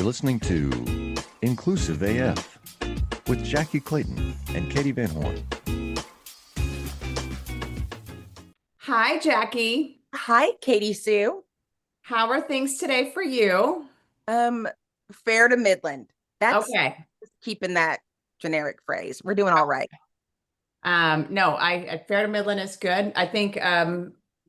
listening to Inclusive AF with Jackye Clayton and Katee Van Horn. Hi, Jackye. Hi, Katie Sue. How are things today for you? Um, Fair to Midland. That's Okay. keeping that generic phrase. We're doing all right. No, I Fair to Midland is good. I think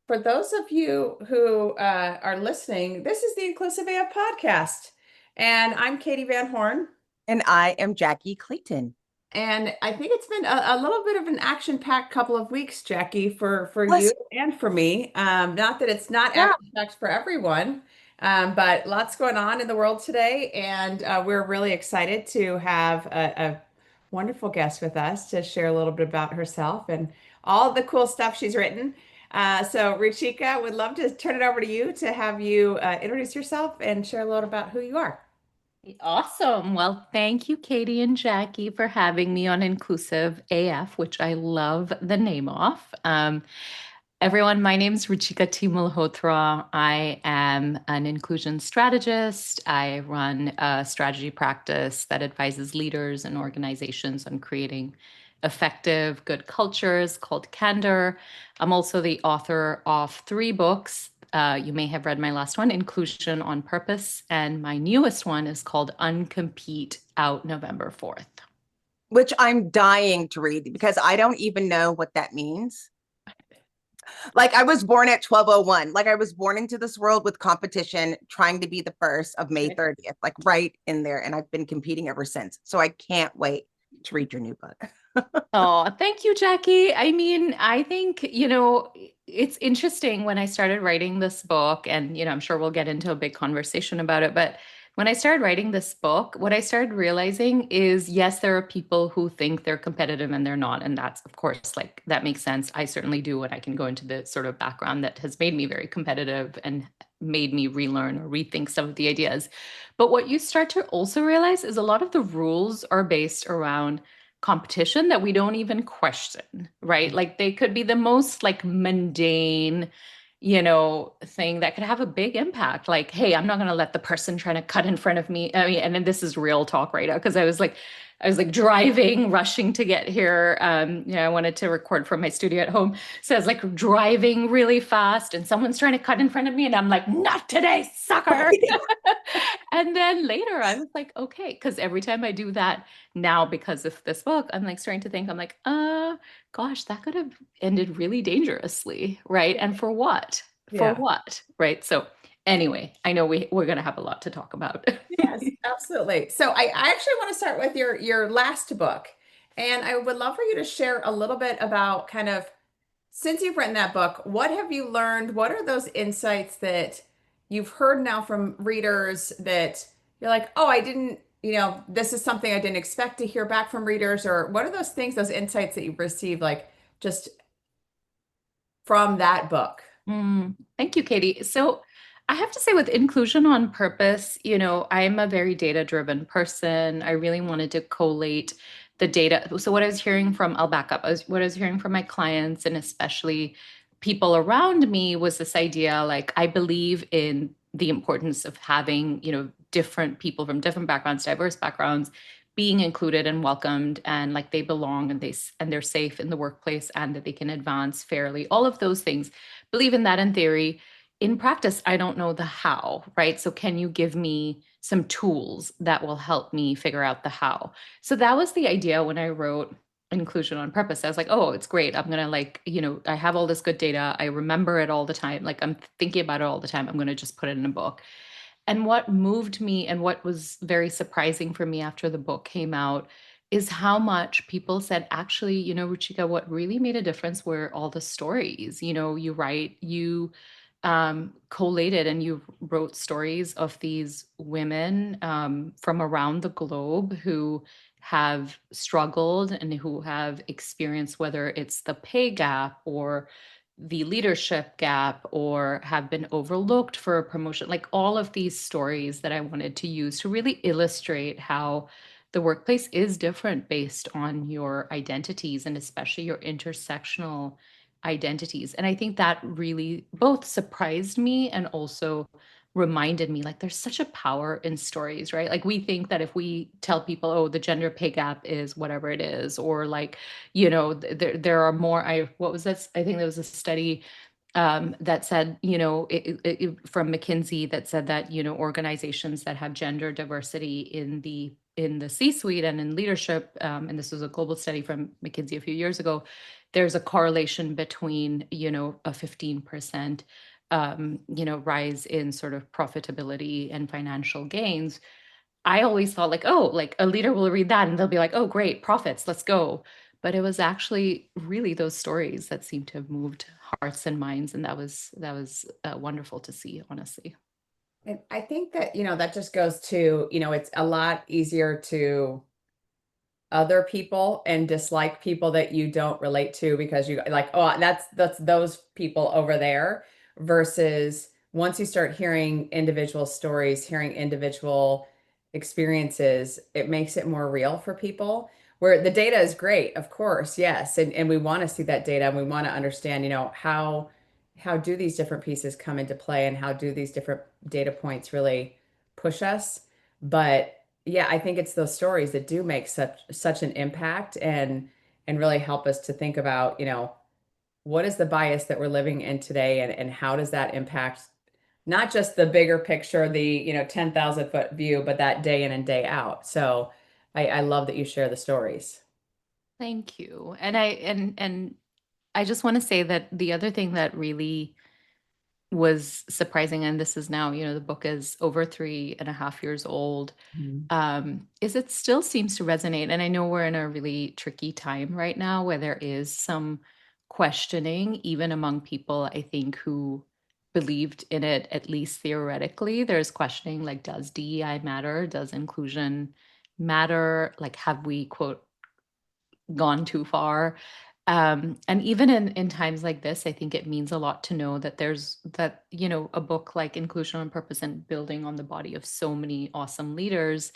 for those of you who are listening, this is the Inclusive AF podcast, and I'm Katee Van Horn. And I am Jackye Clayton. And I think it's been a little bit of an action-packed couple of weeks, Jackye, for Bless you and for me. Not that it's not Yeah. action-packed for everyone, but lots going on in the world today, and we're really excited to have a wonderful guest with us to share a little bit about herself and all the cool stuff she's written. So, Ruchika, would love to turn it over to you to have you introduce yourself and share a little about who you are. Awesome. Well, thank you, Katee and Jackye, for having me on Inclusive AF, which I love the name of. Everyone, my name is Ruchika T. Malhotra. I am an inclusion strategist. I run a strategy practice that advises leaders and organizations on creating effective, good cultures called Candor. I'm also the author of 3 books. You may have read my last one, Inclusion on Purpose, and my newest one is called Uncompete, out November 4th. Which I'm dying to read because I don't even know what that means. Like I was born at 12:01. Like I was born into this world with competition, trying to be the first of May 30th, like right in there. And I've been competing ever since. So I can't wait to read your new book. Oh, thank you, Jackye. I mean, I think, it's interesting when I started writing this book, and, I'm sure we'll get into a big conversation about it. But when I started writing this book, what I started realizing is, yes, there are people who think they're competitive and they're not. And that's, of course, like that makes sense. I certainly do. And I can go into the sort of background that has made me very competitive and made me relearn or rethink some of the ideas. But what you start to also realize is a lot of the rules are based around competition that we don't even question, right? Like they could be the most like mundane, thing that could have a big impact. Like, hey, I'm not going to let the person trying to cut in front of me. I mean, and then this is real talk right now because I was like driving, rushing to get here. I wanted to record from my studio at home. So I was like driving really fast and someone's trying to cut in front of me. And I'm like, not today, sucker. And then later I was like, okay, because every time I do that now, because of this book, I'm like starting to think, I'm like, gosh, that could have ended really dangerously. Right. And for what? For what? Right. So anyway, I know we're going to have a lot to talk about. Yes, absolutely. So I actually want to start with your last book. And I would love for you to share a little bit about kind of, since you've written that book, what have you learned? What are those insights that you've heard now from readers that you're like, oh, I didn't, this is something I didn't expect to hear back from readers? Or what are those things, those insights that you've received, like just from that book? Thank you, Katee. So I have to say, with inclusion on purpose, I'm a very data-driven person. I really wanted to collate the data. So what I was hearing from, I'll back up. What I was hearing from my clients and especially people around me was this idea, like, I believe in the importance of having, different people from different backgrounds, diverse backgrounds, being included and welcomed and like they belong and they're safe in the workplace and that they can advance fairly. All of those things. Believe in that in theory. In practice, I don't know the how, right? So can you give me some tools that will help me figure out the how? So that was the idea when I wrote Inclusion on Purpose. I was like, oh, it's great. I'm going to I have all this good data. I remember it all the time. Like I'm thinking about it all the time. I'm going to just put it in a book. And what moved me and what was very surprising for me after the book came out is how much people said, actually, Ruchika, what really made a difference were all the stories. You collated and you wrote stories of these women from around the globe who have struggled and who have experienced, whether it's the pay gap or the leadership gap or have been overlooked for a promotion, like all of these stories that I wanted to use to really illustrate how the workplace is different based on your identities and especially your intersectional identities. And I think that really both surprised me and also reminded me, like, there's such a power in stories, right? Like, we think that if we tell people, oh, the gender pay gap is whatever it is, or like, there are more, what was this? I think there was a study that said, from McKinsey, that said that, organizations that have gender diversity in the C-suite and in leadership, and this was a global study from McKinsey a few years ago, there's a correlation between, a 15%, rise in sort of profitability and financial gains. I always thought like, oh, like a leader will read that and they'll be like, oh, great, profits, let's go. But it was actually really those stories that seemed to have moved hearts and minds, and that was wonderful to see, honestly. And I think that, that just goes to, it's a lot easier to other people and dislike people that you don't relate to because you like, oh, that's those people over there, versus once you start hearing individual stories, hearing individual experiences, it makes it more real for people. Where the data is great, of course, yes, and we want to see that data, and we want to understand, how do these different pieces come into play, and how do these different data points really push us. But yeah, I think it's those stories that do make such an impact, and really help us to think about, what is the bias that we're living in today, and how does that impact not just the bigger picture, the 10,000-foot view, but that day in and day out. So I love that you share the stories. Thank you. And I just want to say that the other thing that really was surprising, and this is now, the book is over 3.5 years old, Mhm. is it still seems to resonate. And I know we're in a really tricky time right now where there is some questioning, even among people, I think, who believed in it, at least theoretically. There's questioning, like, does DEI matter? Does inclusion matter? Like, have we, quote, gone too far? And even in times like this, I think it means a lot to know that a book like Inclusion on Purpose and building on the body of so many awesome leaders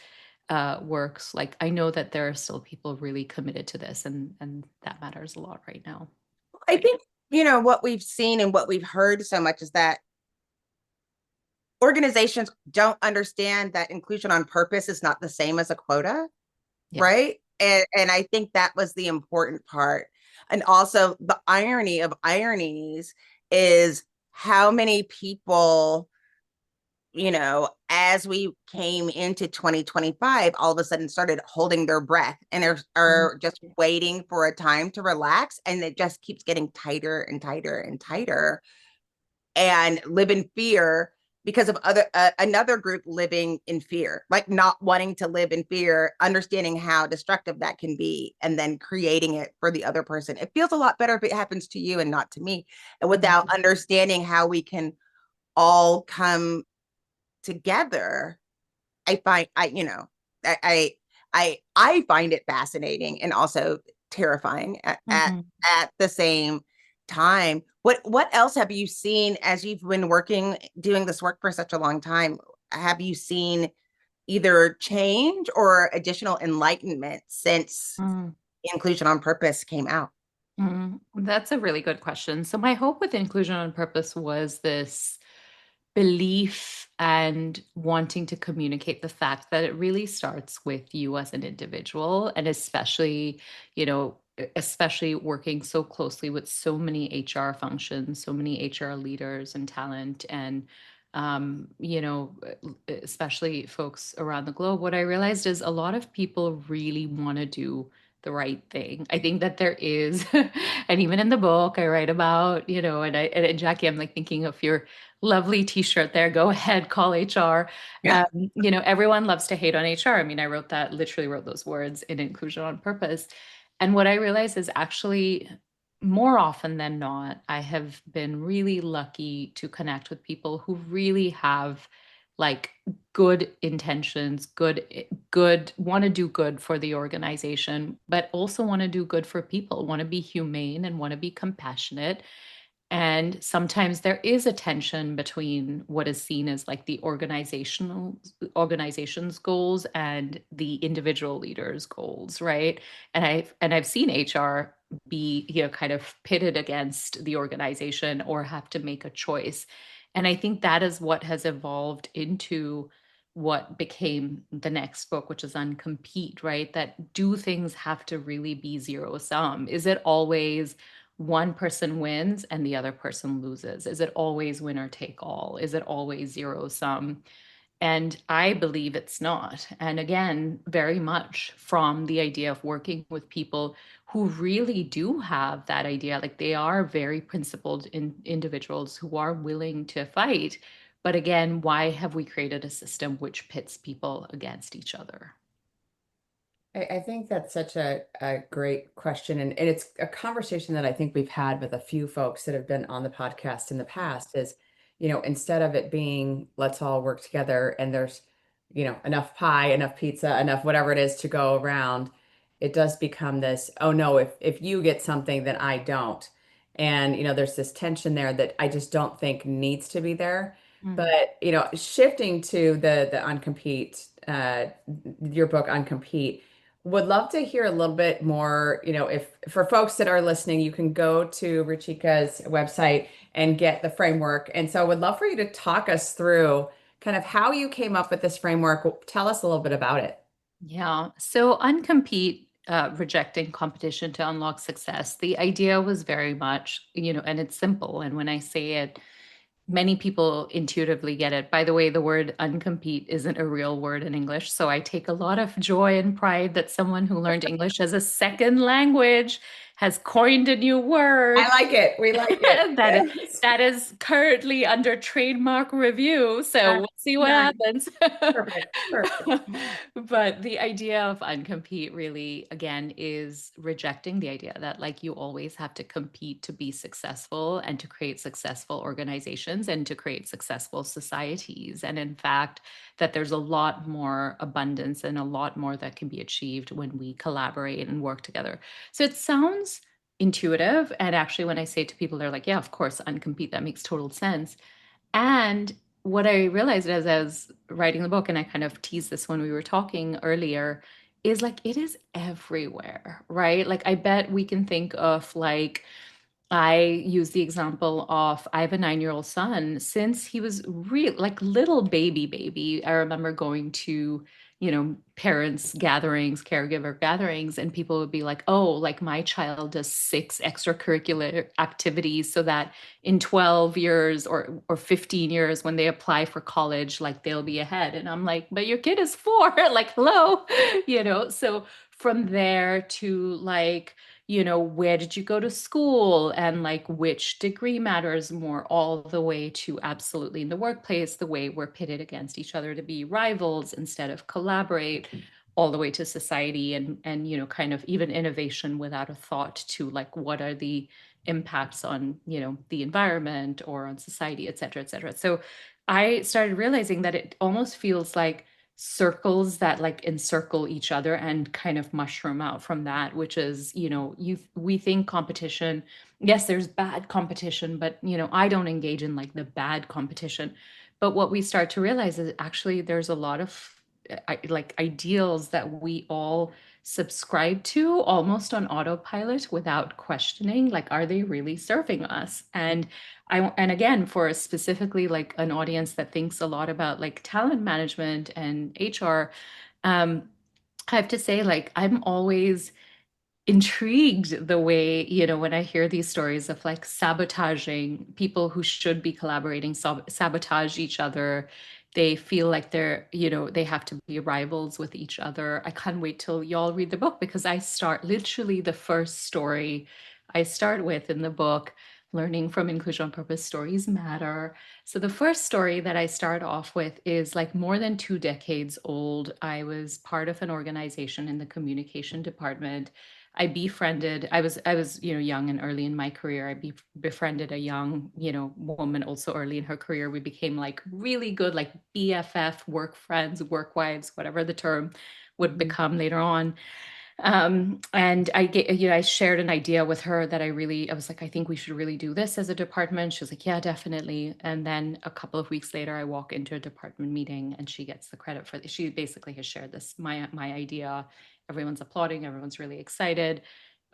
works. Like, I know that there are still people really committed to this, and that matters a lot right now. I think, what we've seen and what we've heard so much is that organizations don't understand that inclusion on purpose is not the same as a quota, Yeah. right? And I think that was the important part. And also the irony of ironies is how many people, as we came into 2025, all of a sudden started holding their breath and are just waiting for a time to relax. And it just keeps getting tighter and tighter and tighter, and live in fear because of another group living in fear, like not wanting to live in fear, understanding how destructive that can be, and then creating it for the other person. It feels a lot better if it happens to you and not to me. And without understanding how we can all come together, I find I find it fascinating and also terrifying at the same time. What else have you seen as you've been doing this work for such a long time? Have you seen either change or additional enlightenment since Inclusion on Purpose came out? That's a really good question. So my hope with Inclusion on Purpose was this belief and wanting to communicate the fact that it really starts with you as an individual, and especially working so closely with so many HR functions, so many HR leaders and talent, and especially folks around the globe. What I realized is a lot of people really want to do the right thing. I think that there is, and even in the book I write about, and Jackye, I'm like thinking of your lovely t-shirt there. Go ahead, call HR. Yeah. Everyone loves to hate on HR. I mean, literally wrote those words in Inclusion on Purpose. And what I realized is actually more often than not, I have been really lucky to connect with people who really have like good intentions, want to do good for the organization, but also want to do good for people, want to be humane and want to be compassionate. And sometimes there is a tension between what is seen as like the organization's goals and the individual leaders' goals, right? And I've seen HR be, kind of pitted against the organization or have to make a choice. And I think that is what has evolved into what became the next book, which is Uncompete, right? That do things have to really be zero sum? Is it always one person wins and the other person loses? Is it always winner take all? Is it always zero sum? And I believe it's not. And again, very much from the idea of working with people who really do have that idea, like they are very principled individuals who are willing to fight. But again, why have we created a system which pits people against each other? I think that's such a great question. And it's a conversation that I think we've had with a few folks that have been on the podcast in the past is, instead of it being let's all work together and there's, enough pie, enough pizza, enough whatever it is to go around, it does become this, oh no, if you get something, then I don't. And, there's this tension there that I just don't think needs to be there. Mm. But, shifting to the Uncompete, your book Uncompete, would love to hear a little bit more, if for folks that are listening, you can go to Ruchika's website and get the framework. And so would love for you to talk us through kind of how you came up with this framework. Tell us a little bit about it. Yeah. So Uncompete, rejecting competition to unlock success. The idea was very much, and it's simple. And when I say it, many people intuitively get it. By the way, the word uncompete isn't a real word in English. So I take a lot of joy and pride that someone who learned English as a second language has coined a new word. I like it. We like it. That is currently under trademark review. So we'll see what Nice. happens. Perfect. Perfect. But the idea of uncompete really, again, is rejecting the idea that like you always have to compete to be successful and to create successful organizations and to create successful societies. And in fact, that there's a lot more abundance and a lot more that can be achieved when we collaborate and work together. So it sounds intuitive. And actually, when I say it to people, they're like, yeah, of course, uncompete, that makes total sense. And what I realized as I was writing the book, and I kind of teased this when we were talking earlier, is like it is everywhere, right? Like I bet we can think of like I use the example of I have a 9-year-old son. Since he was real like little baby, I remember going to, parents gatherings, caregiver gatherings, and people would be like, oh, like my child does 6 extracurricular activities so that in 12 years or 15 years when they apply for college, like they'll be ahead. And I'm like, but your kid is 4, like hello, so from there to like, where did you go to school and like which degree matters more, all the way to absolutely in the workplace, the way we're pitted against each other to be rivals instead of collaborate, all the way to society and kind of even innovation without a thought to like what are the impacts on, the environment or on society, et cetera, et cetera. So I started realizing that it almost feels like circles that like encircle each other and kind of mushroom out from that, which is, we think competition, yes, there's bad competition, but I don't engage in like the bad competition. But what we start to realize is actually there's a lot of like ideals that we all subscribe to almost on autopilot without questioning, like are they really serving us? And again, for specifically like an audience that thinks a lot about like talent management and HR, I have to say, like, I'm always intrigued the way, when I hear these stories of like sabotaging people who should be collaborating, sabotage each other. They feel like they're, they have to be rivals with each other. I can't wait till y'all read the book because I start literally the first story I start with in the book, learning from inclusion on purpose, stories matter. So the first story that I start off with is like more than 2 decades old. I was part of an organization in the communication department. I was young and early in my career. Befriended a young, woman also early in her career. We became like really good, like BFF, work friends, work wives, whatever the term would become later on. And I shared an idea with her that I was like, I think we should really do this as a department. She was like, yeah, definitely. And then a couple of weeks later, I walk into a department meeting and she gets the credit for this. She basically has shared this, my idea. Everyone's applauding, everyone's really excited.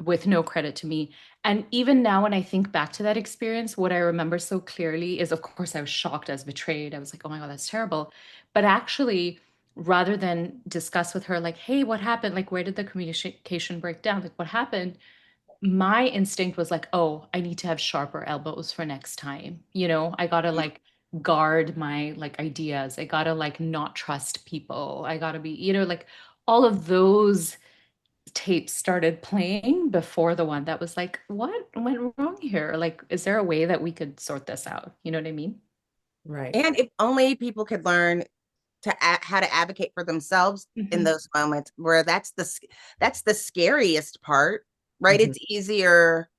with no credit to me. And even now, when I think back to that experience, what I remember so clearly is, of course, I was shocked, I was betrayed. I was like, oh my God, that's terrible. But actually, rather than discuss with her, like, hey, what happened? Like, where did the communication break down? Like, what happened? My instinct was like, oh, I need to have sharper elbows for next time. I gotta like guard my like ideas. I gotta like not trust people. I gotta be, like all of those tapes started playing before the one that was like, what went wrong here? Like, is there a way that we could sort this out? You know what I mean? Right. And if only people could learn to how to advocate for themselves in those moments where that's the scariest part, right? Mhm. It's easier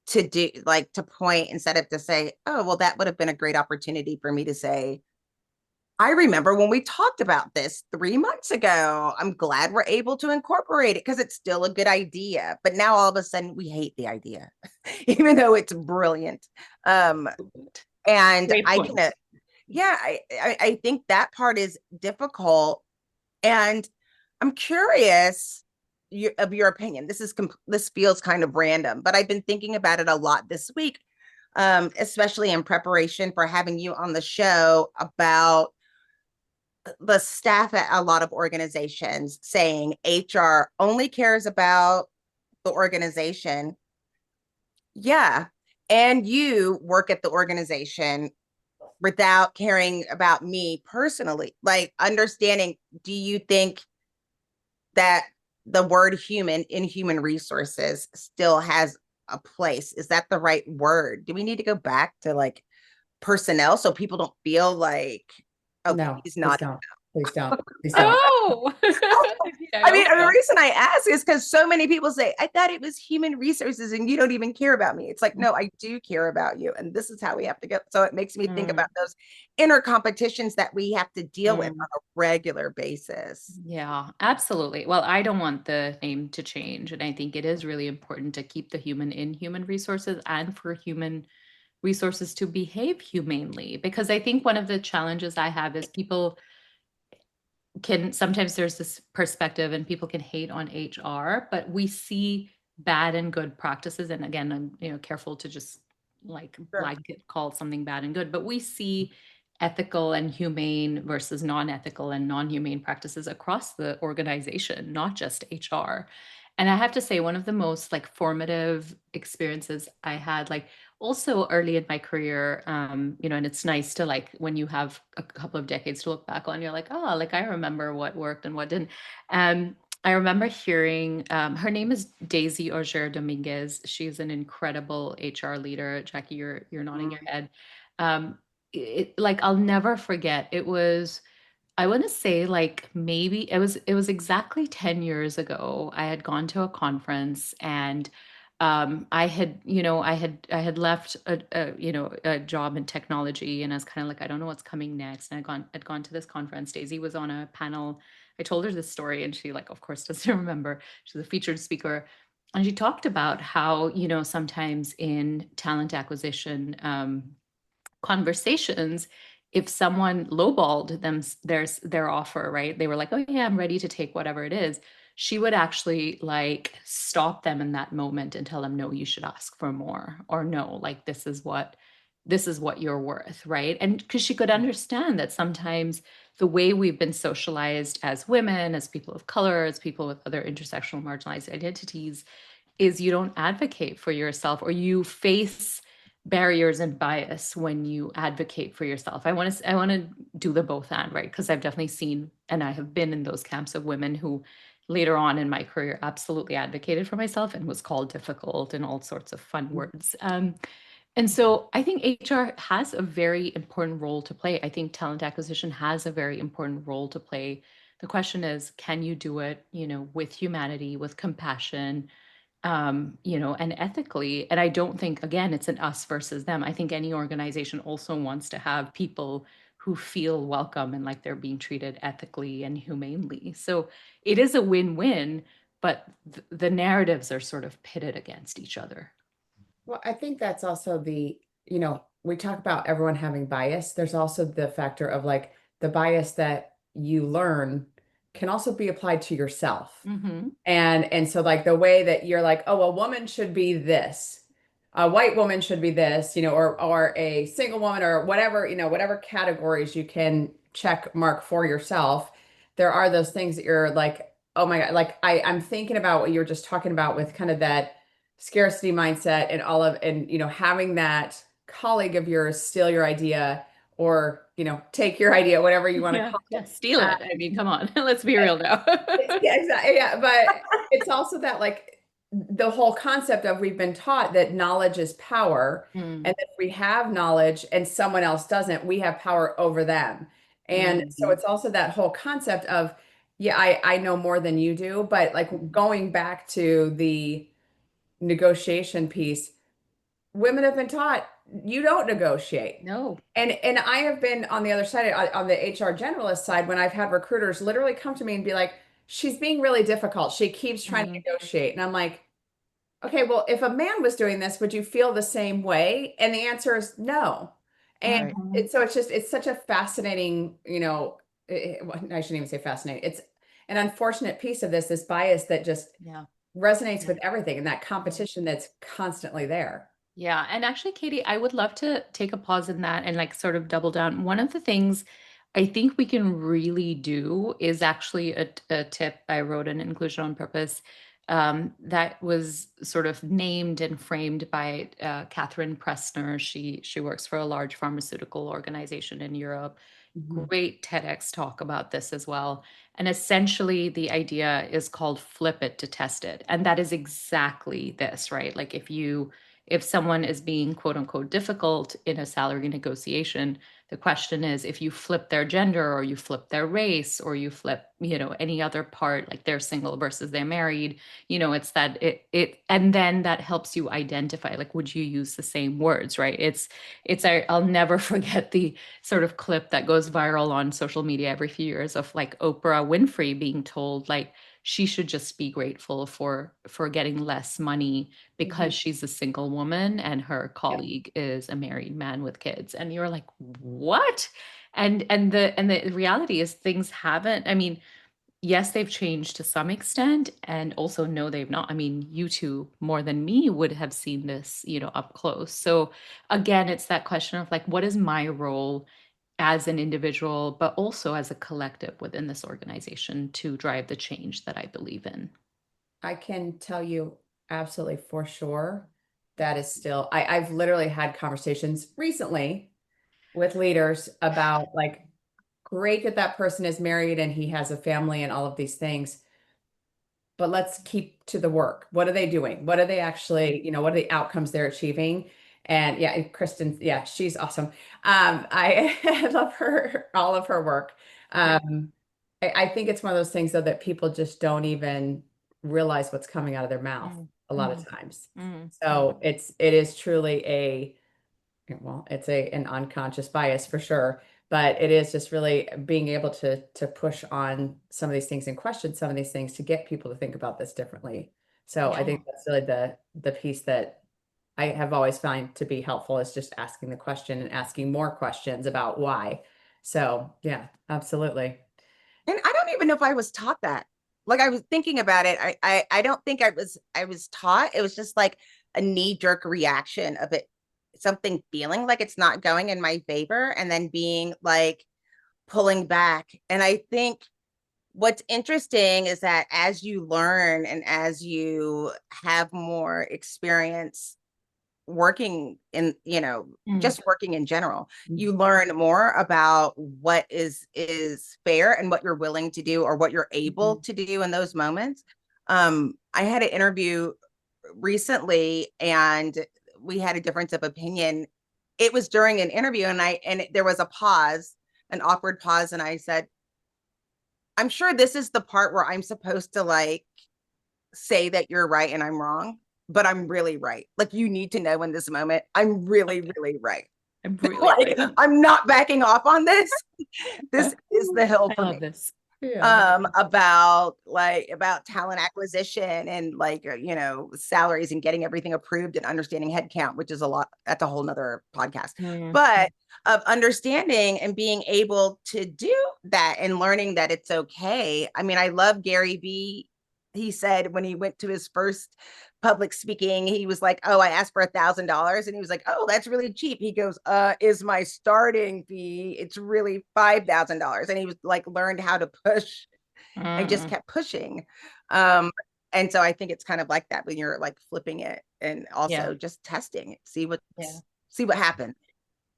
to do, like, to point instead of to say, oh, well, that would have been a great opportunity for me to say, I remember when we talked about this 3 months ago. I'm glad we're able to incorporate it because it's still a good idea. But now all of a sudden we hate the idea, even though it's brilliant. And Great I point. can, yeah, I think that part is difficult. And I'm curious of your opinion. This feels kind of random, but I've been thinking about it a lot this week, especially in preparation for having you on the show, about the staff at a lot of organizations saying HR only cares about the organization. Yeah. And you work at the organization without caring about me personally. Like, understanding, do you think that the word human in human resources still has a place? Is that the right word? Do we need to go back to like personnel so people don't feel like, oh, No, he's please not. don't. Please don't. Please don't. No. Yeah, I I mean, hope the so. reason I ask is because so many people say, I thought it was human resources and you don't even care about me. It's like, no, I do care about you. And this is how we have to go. So it makes me think Mm, about those inner competitions that we have to deal with on mm. a regular basis. Yeah, absolutely. Well, I don't want the name to change. And I think it is really important to keep the human in human resources and for human resources to behave humanely. Because I think one of the challenges I have is people can sometimes there's this perspective and people can hate on HR, but we see bad and good practices. And again, I'm careful to just like Sure. blanket call something bad and good, but we see ethical and humane versus non-ethical and non-humane practices across the organization, not just HR. And I have to say, one of the most like formative experiences I had, like also early in my career, and it's nice to like when you have a couple of decades to look back on, you're like, oh, like I remember what worked and what didn't. I remember hearing her name is Daisy Auger Dominguez. She's an incredible HR leader. Jackye, you're nodding your head. Like I'll never forget. It was, I want to say like maybe it was exactly 10 years ago. I had gone to a conference and I had left a job in technology and I was kind of like, I don't know what's coming next. And I'd gone to this conference. Daisy was on a panel. I told her this story and she like, of course, doesn't remember. She's a featured speaker. And she talked about how, sometimes in talent acquisition, conversations, if someone lowballed them their offer, right, they were like, oh yeah, I'm ready to take whatever it is, she would actually like stop them in that moment and tell them, no, you should ask for more, or no, like this is what you're worth, right? And because she could understand that sometimes the way we've been socialized as women, as people of color, as people with other intersectional marginalized identities, is you don't advocate for yourself, or you face barriers and bias when you advocate for yourself. I want to do the both and, right? Because I've definitely seen and I have been in those camps of women who later on in my career absolutely advocated for myself and was called difficult and all sorts of fun words. And so I think HR has a very important role to play. I think talent acquisition has a very important role to play. The question is, can you do it, with humanity, with compassion, and ethically? And I don't think, again, it's an us versus them. I think any organization also wants to have people who feel welcome and like they're being treated ethically and humanely. So it is a win-win, but the narratives are sort of pitted against each other. Well, I think that's also we talk about everyone having bias. There's also the factor of like the bias that you learn can also be applied to yourself. Mm-hmm. And so like the way that you're like, oh, a woman should be this, a white woman should be this, or a single woman or whatever, whatever categories you can check mark for yourself. There are those things that you're like, oh my God, like I'm thinking about what you were just talking about with kind of that scarcity mindset and having that colleague of yours steal your idea or, take your idea, whatever you want to Yeah, call yeah, it. steal it. I mean, come on, let's be real now. Yeah, exactly. Yeah, but it's also that like the whole concept of we've been taught that knowledge is power, Mm, and if we have knowledge and someone else doesn't, we have power over them. And so mhm. it's also that whole concept of, yeah, I know more than you do, but like going back to the negotiation piece, women have been taught you don't negotiate. No. And I have been on the other side, on the HR generalist side, when I've had recruiters literally come to me and be like, she's being really difficult. She keeps trying to Mhm. negotiate. And I'm like, okay, well, if a man was doing this, would you feel the same way? And the answer is no. And Right. Mhm. it's such a fascinating, well, I shouldn't even say fascinating. It's an unfortunate piece of this bias that just Yeah. resonates Yeah. with everything and that competition that's constantly there. Yeah. And actually, Katee, I would love to take a pause in that and like sort of double down. One of the things I think we can really do is actually a tip I wrote in Inclusion on Purpose that was sort of named and framed by Catherine Pressner. She works for a large pharmaceutical organization in Europe. Mhm. Great TEDx talk about this as well. And essentially, the idea is called flip it to test it. And that is exactly this, right? Like if someone is being quote unquote difficult in a salary negotiation, the question is if you flip their gender or you flip their race or you flip, any other part, like they're single versus they're married, it's that and then that helps you identify, like, would you use the same words, right? I'll never forget the sort of clip that goes viral on social media every few years of like Oprah Winfrey being told like she should just be grateful for getting less money because she's a single woman and her Yeah. colleague is a married man with kids. And you're like, what? And the reality is things haven't, I mean, yes, they've changed to some extent, and also no, they've not. I mean, you two more than me would have seen this, up close. So again, it's that question of like, what is my role as an individual, but also as a collective within this organization to drive the change that I believe in? I can tell you absolutely for sure that is still, I've literally had conversations recently with leaders about like, great that that person is married and he has a family and all of these things, but let's keep to the work. What are they doing? What are they actually, what are the outcomes they're achieving? And yeah, Kristen, yeah, she's awesome. I I love her, all of her work. Um, I think it's one of those things though that people just don't even realize what's coming out of their mouth Mm, a lot of mm, times. mm, mm. So it is truly it's an unconscious bias for sure, but it is just really being able to push on some of these things and question some of these things to get people to think about this differently. So I Yeah. think that's really the piece that I have always found to be helpful is just asking the question and asking more questions about why. So yeah, absolutely. And I don't even know if I was taught that. Like I was thinking about it. I don't think I was taught. It was just like a knee-jerk reaction of it, something feeling like it's not going in my favor, and then being like pulling back. And I think what's interesting is that as you learn and as you have more experience working in, Mm, just working in general, Mhm. you learn more about what is fair and what you're willing to do or what you're able Mhm. to do in those moments. I had an interview recently and we had a difference of opinion. It was during an interview and there was a pause, an awkward pause, and I said, I'm sure this is the part where I'm supposed to like say that you're right and I'm wrong, but I'm really right. Like you need to know in this moment, I'm really, really right. I'm really Like right. I'm not backing off on this. This is the hill I for love me. this. Yeah. about talent acquisition and salaries and getting everything approved and understanding headcount, which is a lot. That's a whole nother podcast. But of understanding and being able to do that and learning that it's okay. I mean, I love Gary Vee. He said when he went to his first public speaking, he was like, "Oh, I asked for $1,000," and he was like, "Oh, that's really cheap." He goes, "Is my starting fee? It's really $5,000." And he was like, learned how to push and just kept pushing. And so I think it's kind of like that when you're like flipping it and also just testing it, see what happens.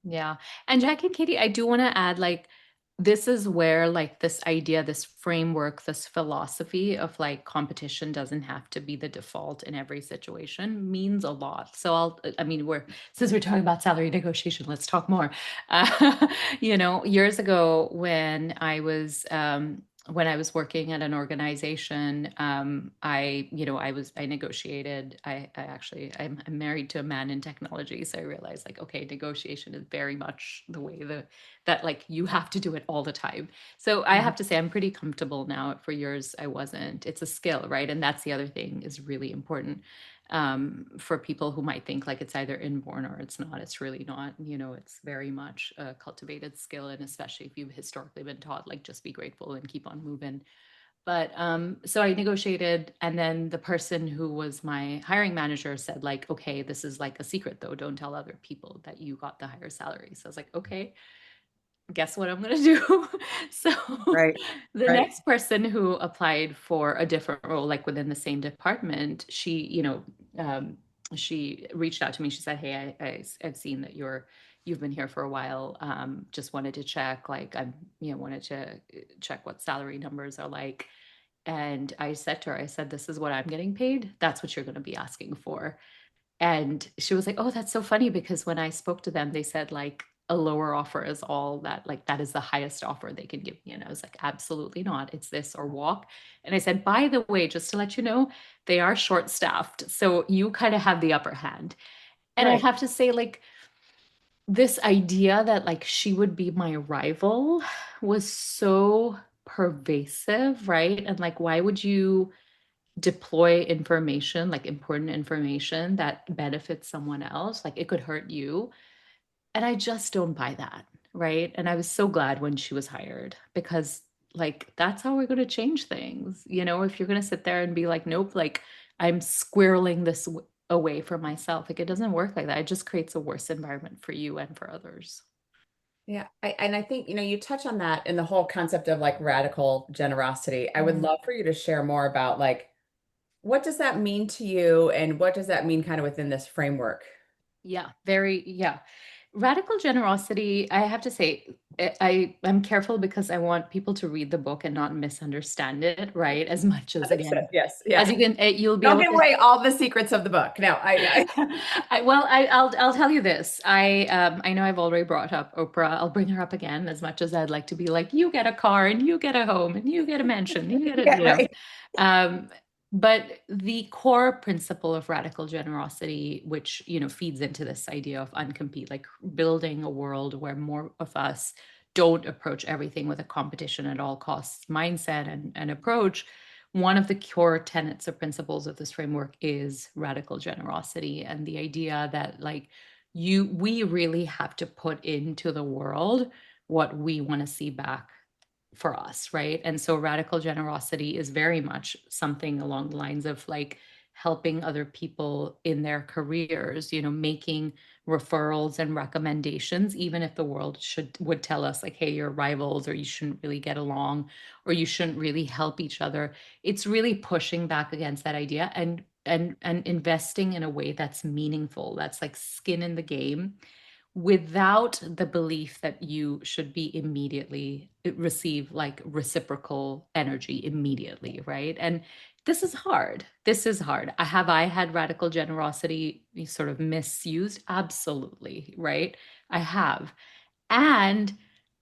Yeah. And Jack and Katie, I do want to add, like, this is where like this idea, this framework, this philosophy of like competition doesn't have to be the default in every situation means a lot. So I mean, since we're talking about salary negotiation, let's talk more. Years ago when I was working at an organization, I negotiated. I'm married to a man in technology, so I realized like, okay, negotiation is very much the way that like you have to do it all the time. So I have to say I'm pretty comfortable now. For years I wasn't. It's a skill, right? And that's the other thing is really important for people who might think like it's either inborn or it's not. It's really not. It's very much a cultivated skill, and especially if you've historically been taught like just be grateful and keep on moving. But so I negotiated, and then the person who was my hiring manager said like, okay, this is like a secret though, don't tell other people that you got the higher salary. So I was like, okay, guess what I'm going to do? So Right. the next person who applied for a different role, like within the same department, she reached out to me. She said, hey, I've seen that you've been here for a while. Just wanted to check, like, wanted to check what salary numbers are like. And I said to her, I said, this is what I'm getting paid. That's what you're going to be asking for. And she was like, oh, that's so funny, because when I spoke to them, they said like a lower offer is all that, like that is the highest offer they can give me. And I was like, absolutely not. It's this or walk. And I said, by the way, just to let you know, they are short staffed. So you kind of have the upper hand. And I have to say, like, this idea that like she would be my rival was so pervasive, right? And like, why would you deploy information, like important information that benefits someone else? Like it could hurt you. And I just don't buy that. Right. And I was so glad when she was hired, because like that's how we're going to change things. If you're going to sit there and be like, nope, like I'm squirreling this away from myself, like it doesn't work like that. It just creates a worse environment for you and for others. Yeah. I think, you touch on that in the whole concept of like radical generosity. I would love for you to share more about like, what does that mean to you? And what does that mean kind of within this framework? Yeah, yeah. Radical generosity, I have to say, I'm careful because I want people to read the book and not misunderstand it, right? As much as again, Yes. Yeah. as you can, you'll be Don't able give to. away all the secrets of the book. No, I'll tell you this. I know I've already brought up Oprah. I'll bring her up again, as much as I'd like to be like, you get a car and you get a home and you get a mansion, you get a, Right. But the core principle of radical generosity, which feeds into this idea of uncompete, like building a world where more of us don't approach everything with a competition at all costs mindset and approach. One of the core tenets or principles of this framework is radical generosity, and the idea that like we really have to put into the world what we want to see back for us, right? And so radical generosity is very much something along the lines of like helping other people in their careers, making referrals and recommendations, even if the world would tell us like, hey, you're rivals, or you shouldn't really get along, or you shouldn't really help each other. It's really pushing back against that idea and investing in a way that's meaningful, that's like skin in the game, without the belief that you should be immediately receive like reciprocal energy immediately, right? And this is hard. I had radical generosity sort of misused? Absolutely, right? I have. And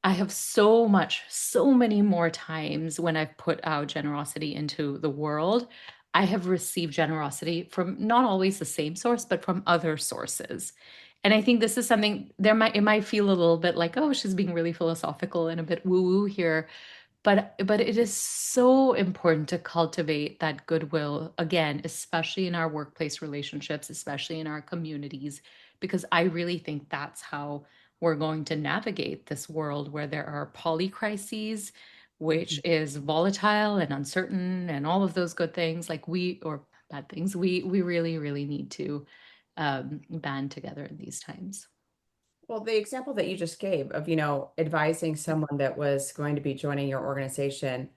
I have so many more times when I've put out generosity into the world, I have received generosity from not always the same source, but from other sources. And I think this is something it might feel a little bit like, oh, she's being really philosophical and a bit woo-woo here. but it is so important to cultivate that goodwill, again, especially in our workplace relationships, especially in our communities, because I really think that's how we're going to navigate this world where there are polycrises, which is volatile and uncertain and all of those good things, like or bad things, we really, really need to band together in these times. Well, the example that you just gave of, advising someone that was going to be joining your organization,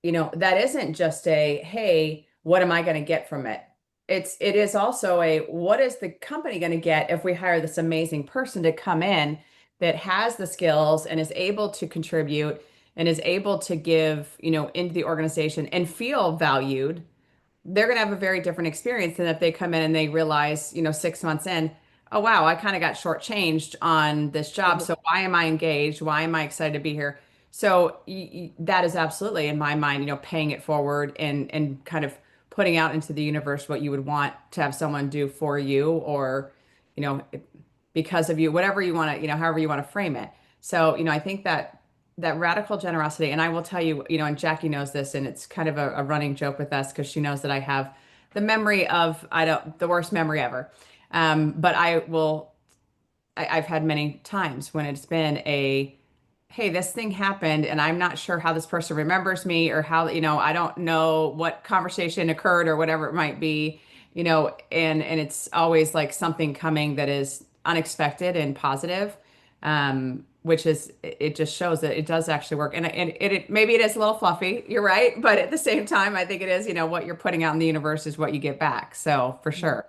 that isn't just a, hey, what am I going to get from it? It is also a, what is the company going to get if we hire this amazing person to come in that has the skills and is able to contribute and is able to give, into the organization and feel valued. They're going to have a very different experience than if they come in and they realize, 6 months in, oh, wow, I kind of got shortchanged on this job. So why am I engaged? Why am I excited to be here? So that is absolutely, in my mind, paying it forward and kind of putting out into the universe what you would want to have someone do for you, or, you know, because of you, whatever you want to, however you want to frame it. So, I think that radical generosity, and I will tell you, and Jackye knows this, and it's kind of a running joke with us because she knows that I have the memory of, the worst memory ever. But I've had many times when it's been hey, this thing happened and I'm not sure how this person remembers me, or how, I don't know what conversation occurred or whatever it might be, and it's always like something coming that is unexpected and positive. Which is, it just shows that it does actually work. And it maybe it is a little fluffy, you're right. But at the same time, I think it is, what you're putting out in the universe is what you get back. So for sure.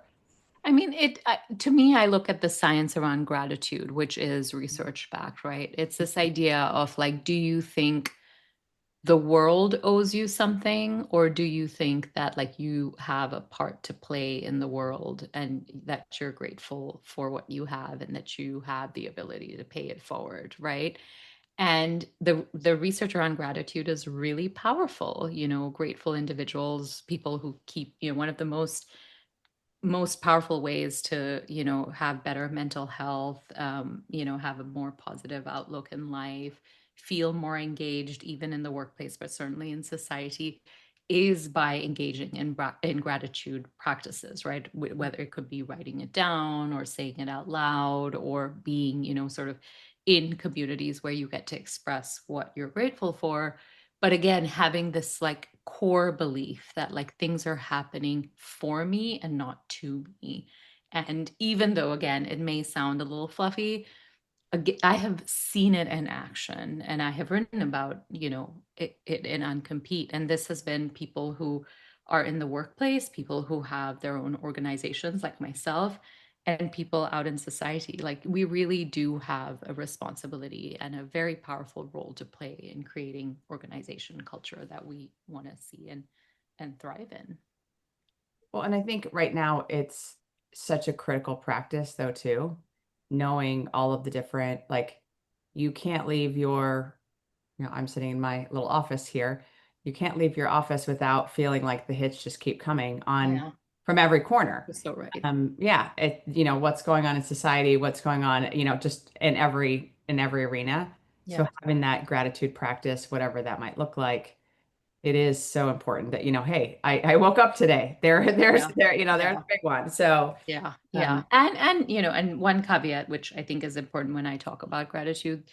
I mean, to me, I look at the science around gratitude, which is research backed, right? It's this idea of like, do you think the world owes you something, or do you think that like you have a part to play in the world and that you're grateful for what you have and that you have the ability to pay it forward, right? And the research around gratitude is really powerful. Grateful individuals, people who keep, one of the most powerful ways to have better mental health, have a more positive outlook in life, feel more engaged even in the workplace, but certainly in society, is by engaging in gratitude practices, right? Whether it could be writing it down or saying it out loud, or being sort of in communities where you get to express what you're grateful for. But again, having this like core belief that like things are happening for me and not to me. And even though, again, it may sound a little fluffy, I have seen it in action, and I have written about, it in Uncompete. And this has been people who are in the workplace, people who have their own organizations like myself, and people out in society. Like, we really do have a responsibility and a very powerful role to play in creating organization culture that we want to see and thrive in. Well, and I think right now it's such a critical practice though, too, knowing all of the different, like, you can't leave I'm sitting in my little office here. You can't leave your office without feeling like the hits just keep coming on Yeah, from every corner. you're so right. Yeah, what's going on in society, what's going on, just in every arena. So Yeah. having that gratitude practice, whatever that might look like, it is so important that, hey, I woke up today. There's Yeah. there's a big one. So Yeah. Yeah. And one caveat, which I think is important when I talk about gratitude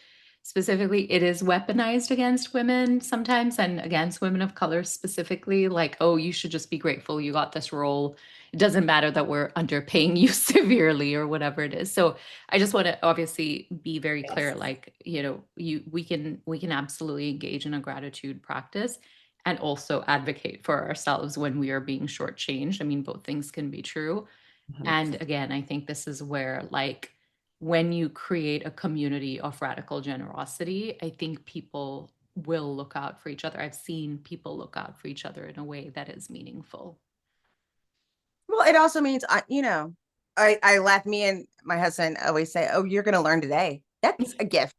specifically, it is weaponized against women sometimes, and against women of color specifically, like, oh, you should just be grateful you got this role. It doesn't matter that we're underpaying you severely or whatever it is. So I just want to obviously be very clear, yes. like, we can absolutely engage in a gratitude practice and also advocate for ourselves when we are being shortchanged. I mean, both things can be true. 100%. And again, I think this is where, like, when you create a community of radical generosity, I think people will look out for each other. I've seen people look out for each other in a way that is meaningful. Well, it also means, I laugh. Me and my husband always say, "Oh, you're going to learn today." That's a gift.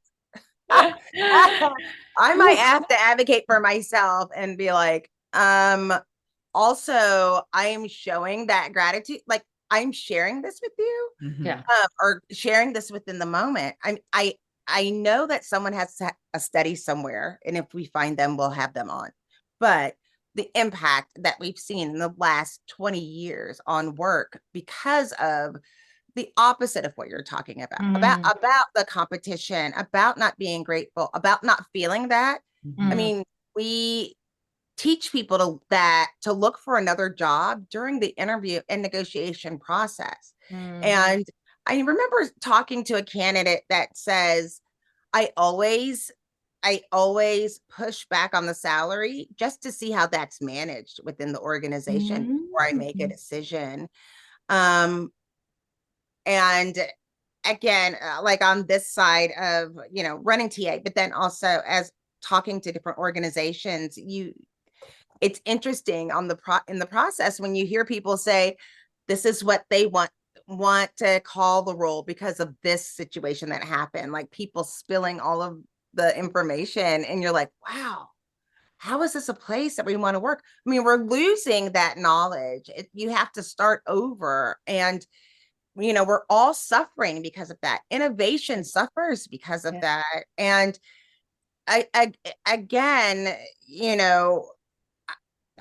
I might have to advocate for myself and be like, also, I am showing that gratitude. Like, I'm sharing this with you, Mhm. Yeah. or sharing this within the moment. I know that someone has a study somewhere, and if we find them, we'll have them on. But the impact that we've seen in the last 20 years on work because of the opposite of what you're talking about, about the competition, about not being grateful, about not feeling that. I mean, we teach people to look for another job during the interview and negotiation process. And I remember talking to a candidate that says, I always push back on the salary just to see how that's managed within the organization before I make a decision. And again, like on this side of, running TA, but then also as talking to different organizations, it's interesting in the process when you hear people say, this is what they want to call the role because of this situation that happened, like people spilling all of the information, and you're like, wow, how is this a place that we want to work? I mean, we're losing that knowledge. You have to start over, and we're all suffering because of that. Innovation suffers because of that. And I again,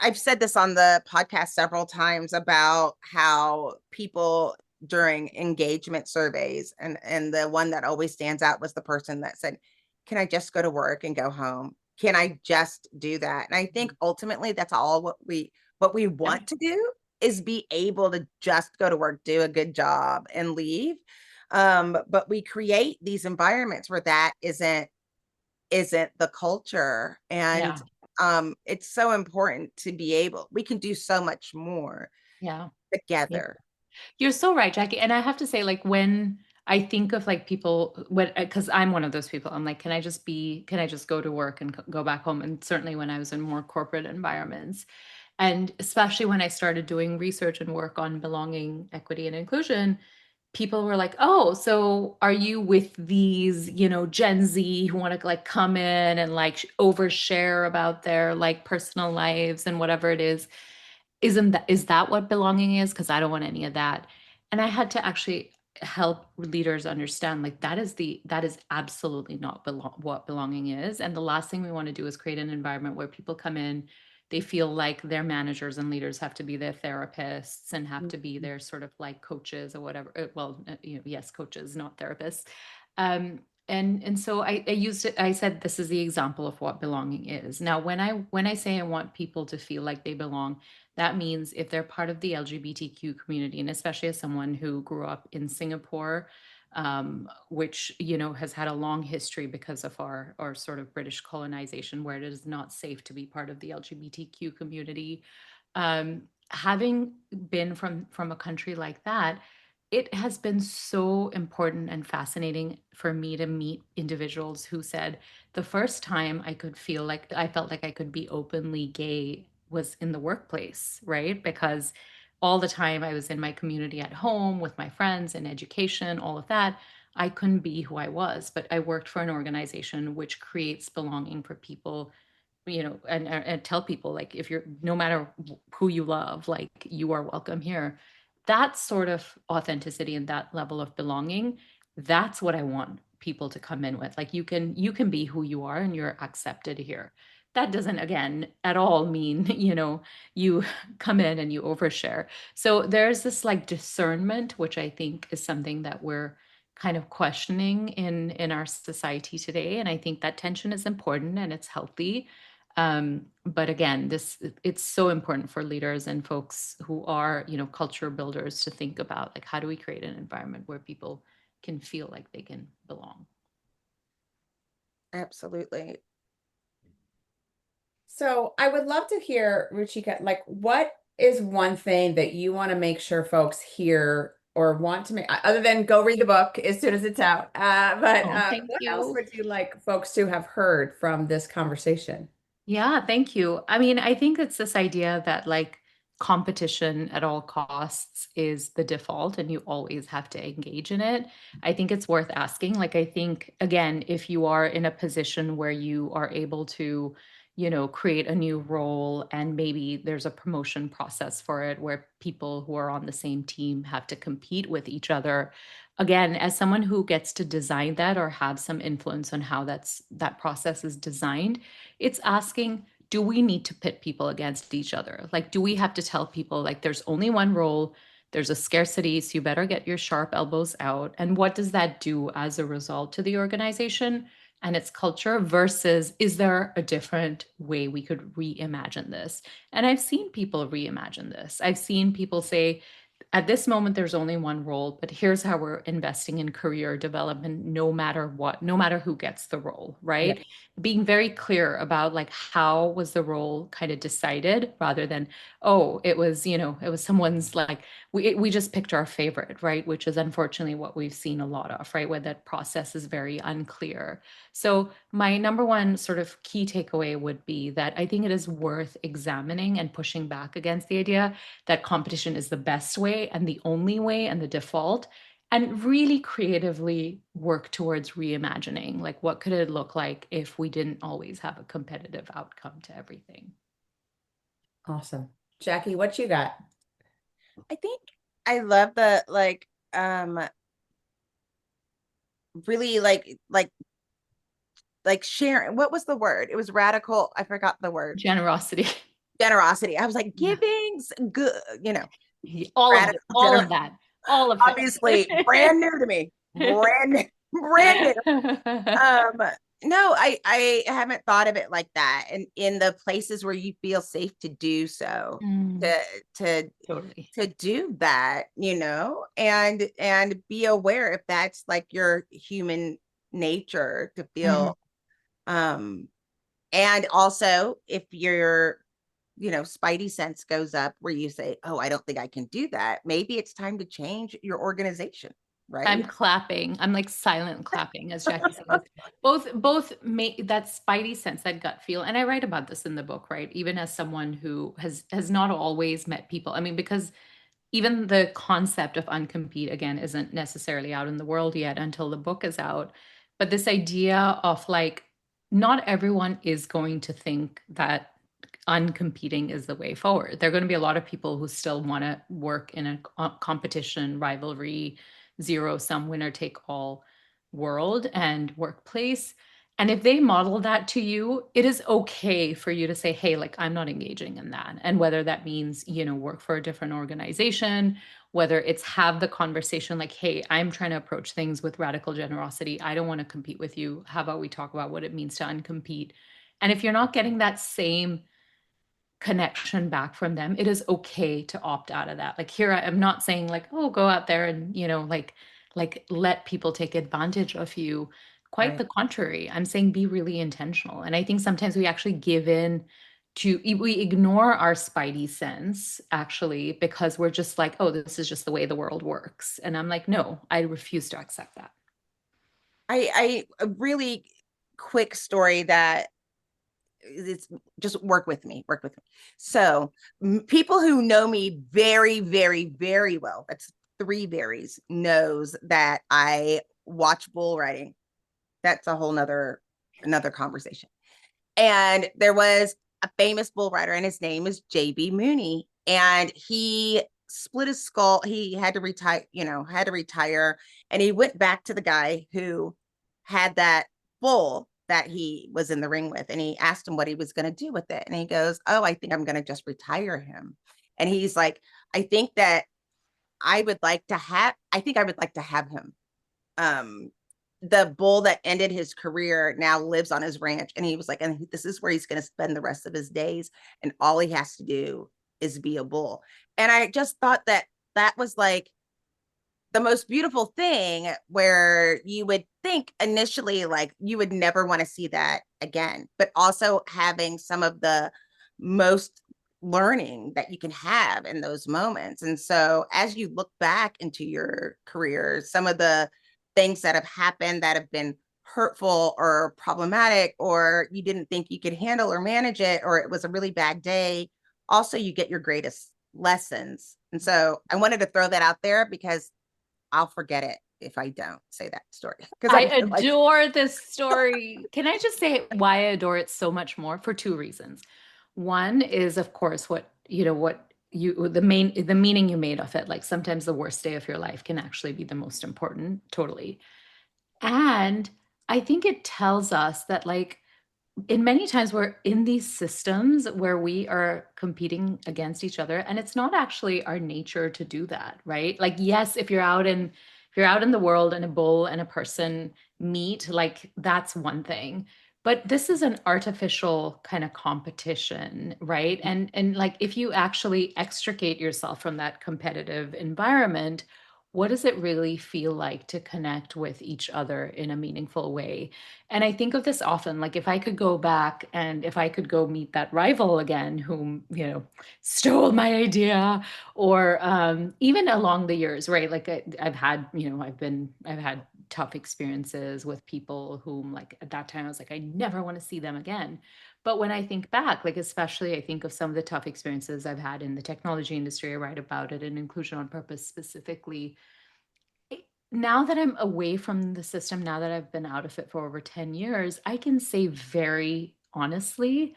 I've said this on the podcast several times about how people during engagement surveys, and the one that always stands out was the person that said, can I just go to work and go home? Can I just do that? And I think ultimately that's all what we want to do, is be able to just go to work, do a good job, and leave. But we create these environments where that isn't the culture. And it's so important to be able, we can do so much more together. You're so right, Jackye. And I have to say, like, when I think of like people, because I'm one of those people, I'm like, can I just go to work and go back home? And certainly when I was in more corporate environments, and especially when I started doing research and work on belonging, equity, and inclusion, people were like, oh, so are you with these, Gen Z who want to like come in and like overshare about their like personal lives and whatever it is? Is that what belonging is? Because I don't want any of that. And I had to actually help leaders understand, like, that is absolutely not what belonging is. And the last thing we want to do is create an environment where people come in, they feel like their managers and leaders have to be their therapists and have to be their sort of like coaches or whatever. Well, yes, coaches, not therapists. And so I used it. I said, this is the example of what belonging is. Now, when I say I want people to feel like they belong, that means if they're part of the LGBTQ community, and especially as someone who grew up in Singapore, which has had a long history because of our sort of British colonization, where it is not safe to be part of the LGBTQ community. Having been from a country like that, it has been so important and fascinating for me to meet individuals who said the first time I felt like I could be openly gay was in the workplace, right? Because all the time I was in my community at home with my friends and education, all of that, I couldn't be who I was. But I worked for an organization which creates belonging for people, and tell people, like, if you're, no matter who you love, like, you are welcome here. That sort of authenticity and that level of belonging, that's what I want people to come in with. Like, you can be who you are and you're accepted here. That doesn't, again, at all mean, you come in and you overshare. So there's this like discernment, which I think is something that we're kind of questioning in our society today. And I think that tension is important and it's healthy. But again, it's so important for leaders and folks who are, culture builders to think about, like, how do we create an environment where people can feel like they can belong? Absolutely. So I would love to hear, Ruchika, like, what is one thing that you want to make sure folks hear or want to make, other than go read the book as soon as it's out. Thank What else you. would you like folks to have heard from this conversation? Yeah, thank you. I mean, I think it's this idea that like competition at all costs is the default and you always have to engage in it. I think it's worth asking. Like, I think, again, if you are in a position where you are able to, create a new role, and maybe there's a promotion process for it where people who are on the same team have to compete with each other. Again, as someone who gets to design that or have some influence on how that process is designed, it's asking, do we need to pit people against each other? Like, do we have to tell people, like, there's only one role, there's a scarcity, so you better get your sharp elbows out? And what does that do as a result to the organization and its culture, versus is there a different way we could reimagine this? And I've seen people reimagine this. I've seen people say, at this moment, there's only one role, but here's how we're investing in career development, no matter what, no matter who gets the role, right? Being very clear about like how was the role kind of decided, rather than, oh, it was, it was someone's, like, we just picked our favorite, right? Which is unfortunately what we've seen a lot of, right? Where that process is very unclear. So my number one sort of key takeaway would be that I think it is worth examining and pushing back against the idea that competition is the best way and the only way and the default, and really creatively work towards reimagining, like, what could it look like if we didn't always have a competitive outcome to everything? Awesome. Jackye, what you got? I think I love the really like sharing. What was the word? It was radical. I forgot the word. Generosity. Generosity. I was like, giving's good, All of it, radical all of that, all of it. obviously brand new to me. Brand new. No, I haven't thought of it like that. And in the places where you feel safe to do so, to Totally. to do that, and be aware if that's like your human nature to feel. And also if your spidey sense goes up where you say, oh, I don't think I can do that, maybe it's time to change your organization, right? I'm clapping. I'm like silent clapping as Jackye said this. Both make that spidey sense, that gut feel. And I write about this in the book, right? Even as someone who has not always met people. I mean, because even the concept of Uncompete, again, isn't necessarily out in the world yet until the book is out. But this idea of like, not everyone is going to think that uncompeting is the way forward. There are going to be a lot of people who still want to work in a competition, rivalry, zero sum, winner take all world and workplace. And if they model that to you, it is okay for you to say, hey, like, I'm not engaging in that. And whether that means, work for a different organization, whether it's have the conversation like, hey, I'm trying to approach things with radical generosity. I don't want to compete with you. How about we talk about what it means to uncompete? And if you're not getting that same connection back from them, it is okay to opt out of that. Like, here I am not saying like, oh, go out there and like let people take advantage of you. Quite Right. the contrary. I'm saying be really intentional. And I think sometimes we actually give in to, we ignore our spidey sense actually, because we're just like, oh, this is just the way the world works. And I'm like, no, I refuse to accept that. I a really quick story that it's just work with me. So people who know me very, very, very well, that's 3 berries, knows that I watch bull riding. That's a whole nother another conversation. And there was a famous bull rider, and his name is JB Mooney, and he split his skull. He had to retire, and he went back to the guy who had that bull that he was in the ring with, and he asked him what he was going to do with it, and he goes, oh, I think I'm going to just retire him. And he's like, I think I would like to have him. The bull that ended his career now lives on his ranch, and he was like, and this is where he's going to spend the rest of his days, and all he has to do is be a bull. And I just thought that was like the most beautiful thing, where you would think initially like you would never want to see that again, but also having some of the most learning that you can have in those moments. And so as you look back into your career, some of the things that have happened that have been hurtful or problematic, or you didn't think you could handle or manage it, or it was a really bad day, also you get your greatest lessons. And so I wanted to throw that out there because I'll forget it if I don't say that story. I I'm like, adore this story. Can I just say why I adore it so much more? For two reasons. One is, of course, what you the meaning you made of it. Like sometimes the worst day of your life can actually be the most important. Totally. And I think it tells us that, like, in many times we're in these systems where we are competing against each other, and it's not actually our nature to do that, right? Like, yes, if you're out in the world and a bull and a person meet, like, that's one thing, but this is an artificial kind of competition, right? And like, if you actually extricate yourself from that competitive environment, what does it really feel like to connect with each other in a meaningful way? And I think of this often, like, if I could go back and if I could go meet that rival again, whom, stole my idea, or even along the years, right? Like, I've had, I've had tough experiences with people whom, like, at that time I was like, I never want to see them again. But when I think back, like, especially I think of some of the tough experiences I've had in the technology industry, I write about it in Inclusion on Purpose specifically. Now that I'm away from the system, now that I've been out of it for over 10 years, I can say very honestly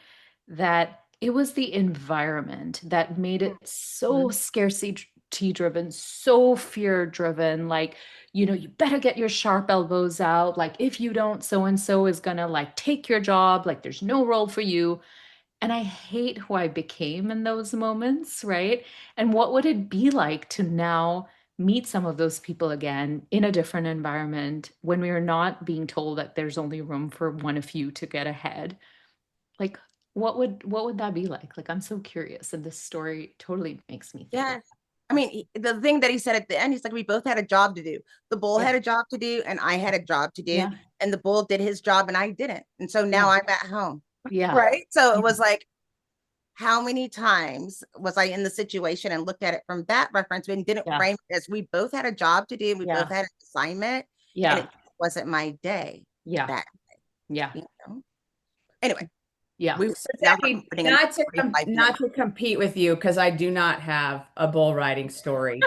that it was the environment that made it so scarcity driven, so fear driven. Like, you better get your sharp elbows out. Like, if you don't, so and so is gonna, like, take your job. Like, there's no role for you. And I hate who I became in those moments, right? And what would it be like to now meet some of those people again in a different environment when we are not being told that there's only room for one of you to get ahead? Like, what would that be like? Like, I'm so curious, and this story totally makes me think. yes. I mean, the thing that he said at the end, he's like, we both had a job to do. The bull Yeah. had a job to do, and I had a job to do. Yeah. And the bull did his job, and I didn't. And so now I'm at home. Yeah. Right. So Yeah. it was like, how many times was I in the situation and looked at it from that reference and didn't Yeah. frame it as we both had a job to do, we Yeah. both had an assignment, and Yeah. it wasn't my day Yeah. that Yeah. day, you know? Anyway, Yeah. we So now Jackye, we're putting in 45 not minutes. to compete with you, because I do not have a bull riding story.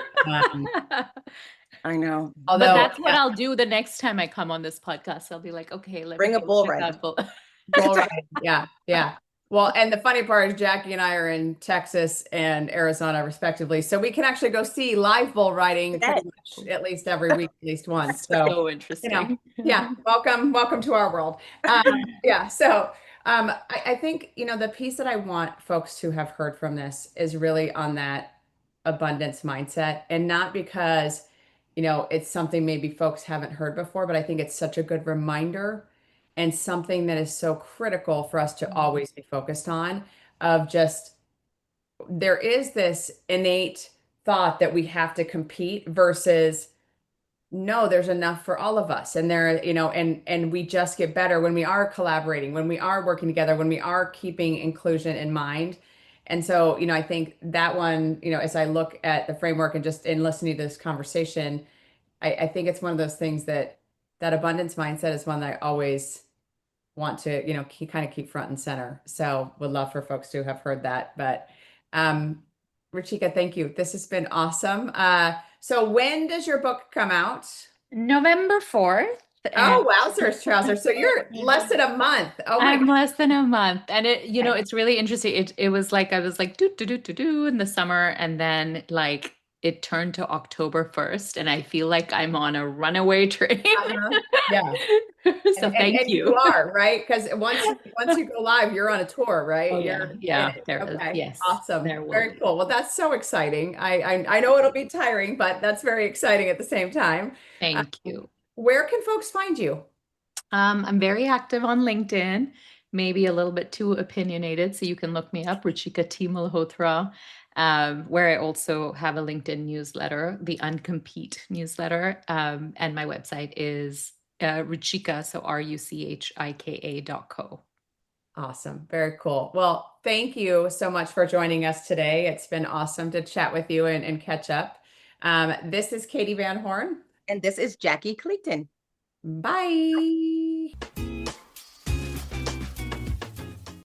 I know. But Although that's what I'll do the next time I come on this podcast. I'll be like, okay, let Bring me a go bull check rider. that bull. bull riding, yeah. Well, and the funny part is Jackye and I are in Texas and Arizona, respectively, so we can actually go see live bull riding pretty much at least every week, at least once. So, So interesting. yeah, welcome to our world. Yeah, so I think the piece that I want folks to have heard from this is really on that abundance mindset, and not because it's something maybe folks haven't heard before, but I think it's such a good reminder and something that is so critical for us to always be focused on, of just, there is this innate thought that we have to compete versus, no, there's enough for all of us. And there, and we just get better when we are collaborating, when we are working together, when we are keeping inclusion in mind. And so, I think that one, as I look at the framework and just in listening to this conversation, I think it's one of those things that abundance mindset is one that I always want to, keep front and center. So would love for folks to have heard that. But Ruchika, thank you. This has been awesome. So when does your book come out? November 4th. Oh, wowzers, trousers. So you're less than a month. Oh my I'm less than a month. And it's really interesting. It was like, I was like, do in the summer. And then, like, it turned to October 1st. And I feel like I'm on a runaway train. Yeah. So thank you. You are, right? Because once you go live, you're on a tour, right? Oh, You're yeah. in it. There is. Okay. Yes. Awesome. There will Very be. cool. Well, that's so exciting. I know it'll be tiring, but that's very exciting at the same time. Thank you. Where can folks find you? I'm very active on LinkedIn, maybe a little bit too opinionated. So you can look me up, Ruchika T. Malhotra, where I also have a LinkedIn newsletter, the Uncompete newsletter. And my website is Ruchika, so RUCHIKA.co. Awesome. Very cool. Well, thank you so much for joining us today. It's been awesome to chat with you and catch up. This is Katee Van Horn. And this is Jackye Clayton. Bye.